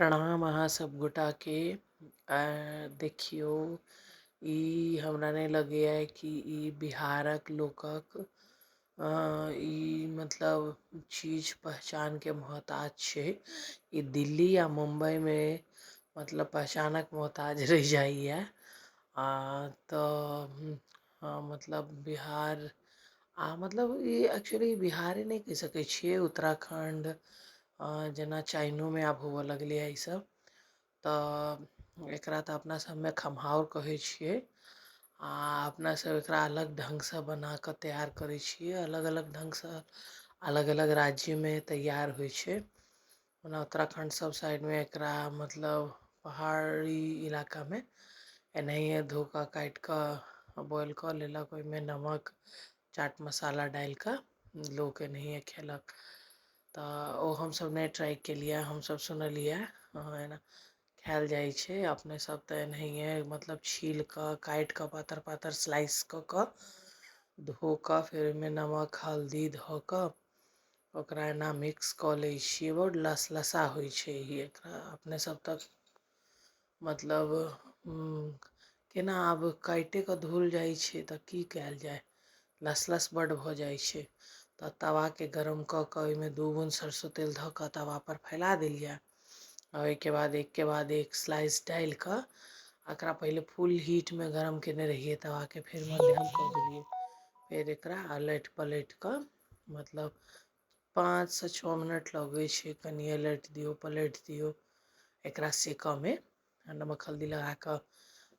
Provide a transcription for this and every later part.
प्रणाम अहाँ सब गोटा के। देखियो, ई हमरा नहीं लगैए कि ई बिहारक लोकक ई मतलब चीज पहचान के मोहताज छै। ई दिल्ली या मुंबई में मतलब पहचानक मोहताज रह जाइए। तो मतलब बिहार मतलब ई एक्चुअली बिहारे नहीं कह सकै छियै, उत्तराखंड जेना चाइनो में आब होबऽ लगलै ई सब। तो एकरा तो अपना सब में खमहाउर कहै छियै। अपना सब एकरा अलग ढंग से बना के तैयार करै छियै, अलग अलग ढंग से अलग अलग राज्य में तैयार होइ छै। ओना उत्तराखंड सब साइड में एकरा मतलब पहाड़ी इलाका में एनाहिए धो कऽ काटि कऽ बॉयल कऽ लेलक, ओहिमे नमक चाट मसाला डालि कऽ लोक एनाहिए खेलक। तो ओ हमसब नहीं ट्राई केलिए, हमसब सुनलिए एना खायल जाइ छै। अपने सब तो एनाहिए मतलब छील कऽ काटि कऽ पातर पातर स्लाइस कऽ धो कऽ फिर ओहिमे नमक हल्दी धऽ कऽ ओकरा एना मिक्स कऽ लै छियै। बहुत लसलसा होइ छै ई। एकरा अपने सब तक मतलब केना आब काटे कऽ धोल जाइ छै तऽ की कयल जाय, लस बड्ड भऽ जाइ छै। तऽ तवा के गरम कऽ कऽ ओहिमे 2 बूंद सरसों तेल धऽ कऽ तवा पर फैला देलिए। और ओहिके बाद एक के बाद एक स्लाइस डालि कऽ एकरा पहले फुल हीट में गरम केने रहिए तवा के, फिर मध्यम कऽ देलिए, फिर एकरा अलट पलट कऽ मतलब 5 से 6 मिनट लगे छै। कनि अलट दियौ पलट दियौ एकरा सेकऽ में। नमक हल्दी लगा कऽ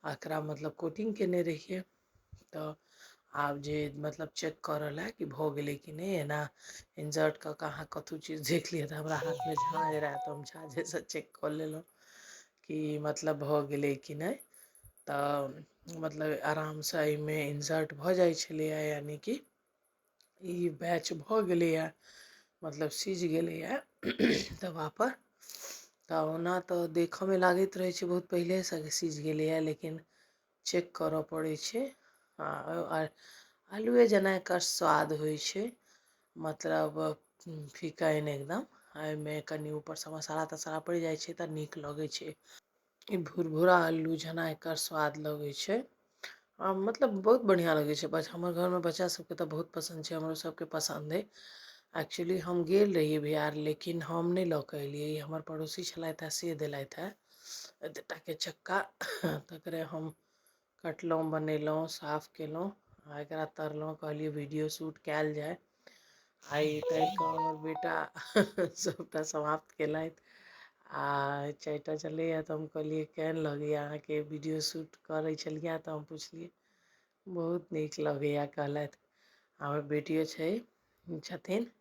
एकरा मतलब कोटिंग केने रहिए। तो आब जे मतलब चेक करल है कि भऽ गेलै कि नहीं, एना इंसर्ट कऽ के अहाँ कतहु चीज देख लिए तऽ हमरा हाथ में झाँझ रहा तो हम झाँझे से चेक कऽ लेलहुँ कि मतलब भऽ गेलै कि नहीं। तऽ मतलब आराम से एहिमे इंसर्ट भऽ जाइ छलैए, यानी कि ई बैच भऽ गेलैए, मतलब सीझ गेलैए तवा पर। तऽ ओना तऽ देखऽ में लागैत रहै छै बहुत पहिले से सीझ गेलैए, लेकिन चेक करऽ पड़ै छै। आलुए जेना एकर स्वाद होइ छै, मतलब फिकाइन एकदम। एहिमे कनि ऊपर से मसाला तसाला पड़ि जाइ छै तऽ नीक लगै छै। ई भुरभुरा आलू जेना एकर स्वाद लगै छै। मतलब बहुत बढ़िया लगे छै। बस हमर घर में बच्चा सबके तऽ बहुत पसंद छै, हमरो सबके पसंद है। एक्चुअली हम गेल रहियै बिहार, लेकिन हम नहीं लऽ कऽ एलियै। हमर पड़ोसी छलथि है से देलथि है एतेटा के चक्का। तकरे हम कटलहुँ, बनेलहुँ, साफ केलहुँ आ एकरा तरलहुँ। कहलिए वीडियो शूट कयल जाय। आई तरि कऽ हमर बेटा सबटा समाप्त केलथि। 4टा चलैए तऽ हम कहलिए केहन लगैए अहाँके वीडियो शूट करै छलिए, तऽ हम पुछलिए बहुत नीक लगैए कहलथि। हमर बेटियो छथिन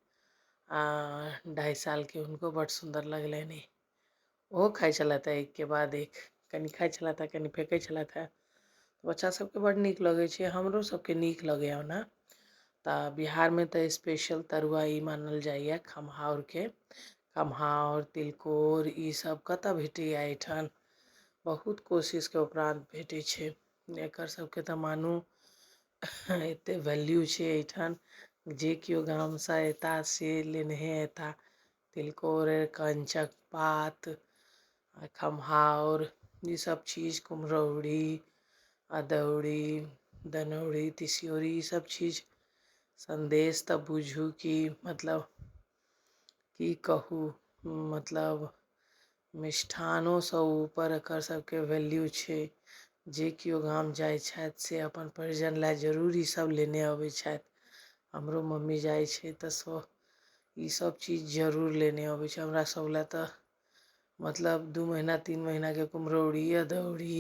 2.5 साल के, हुनको बड्ड सुंदर लगलनि। ओहो खाइ छलथि एक के बाद एक, कनि खाइ छलथि कनि फेंकै छलथि है। बच्चा सबके बड्ड नीक लगै छै, हमरो सबके नीक लगैए। ओना तऽ बिहार में तऽ स्पेशल तरुआ ई मानल जाइए खमहाउर के। खमहाउर तिलकोर ई सब कतऽ भेटैए एहिठाम, बहुत कोशिश के उपरांत भेटै छै। एकर सबके तऽ मानू एते वैल्यू छै एहिठाम, जे केओ गाम से एता से लेनहे एता। तिलकोर, कंचक पात, खमहाउर ई सब चीज, कुम्हरौरी, अदौड़ी, दनौड़ी, तिसियौरी ई सब चीज। संदेश तऽ बुझू कि मतलब की कहू, मतलब मिष्ठानो सँ ऊपर एकर सबके वैल्यू छै। जे केओ गाम जाइ छथि से अपन परिजन लए जरूर ई सब लेने अबै छथि। हमरो मम्मी जाइ छै तऽ ई सब चीज जरूर लेने अबै छै हमरा सब लए। तऽ मतलब 2 महीना 3 महीना के कुम्हरौरी, अदौड़ी,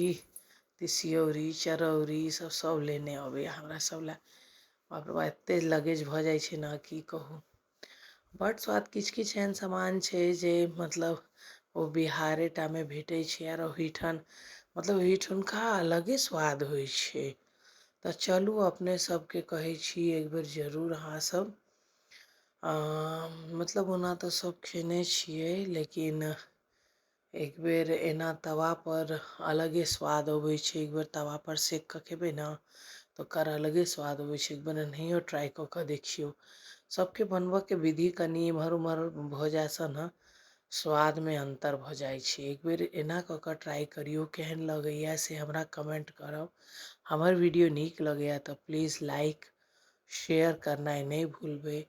तिसियौरी, चरौरी सब लेने अबैया हमरा सब लए। बाप रे बा एते लगेज भऽ जाइ छै ने की कहू। बड्ड स्वाद। किछु किछु एहन सामान छै जे मतलब ओ बिहारे टा में भेटै छै, आर ओहिठाम मतलब ओहिठुनका अलगे स्वाद होइ छै। तऽ चलू अपने सबके कहै छी एक बेर जरूर अहाँ सब मतलब ओना तऽ सब खेने छियै, लेकिन एक बेर एना तवा पर अलगे स्वाद अबै छै। एक बेर तवा पर सेक कऽ खेबै ने तऽ ओकर अलगे स्वाद अबै छै। एक बेर एनाहियो ट्राई कऽ के देखियौ। सबके बनबऽ के विधि कनि इम्हर उम्हर भऽ जाय सँ ने स्वाद में अंतर भ जाइ छै। एक बेर एना क के ट्राई करियो, केहन लगैया से हमरा कमेंट करब। हमर वीडियो नीक लगैया तो प्लीज लाइक शेयर करनाइ नहीं भूलबै।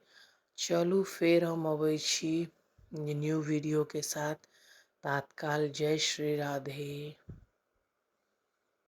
चलू फेर हम अबै छी न्यू वीडियो के साथ। तात्काल जय श्री राधे।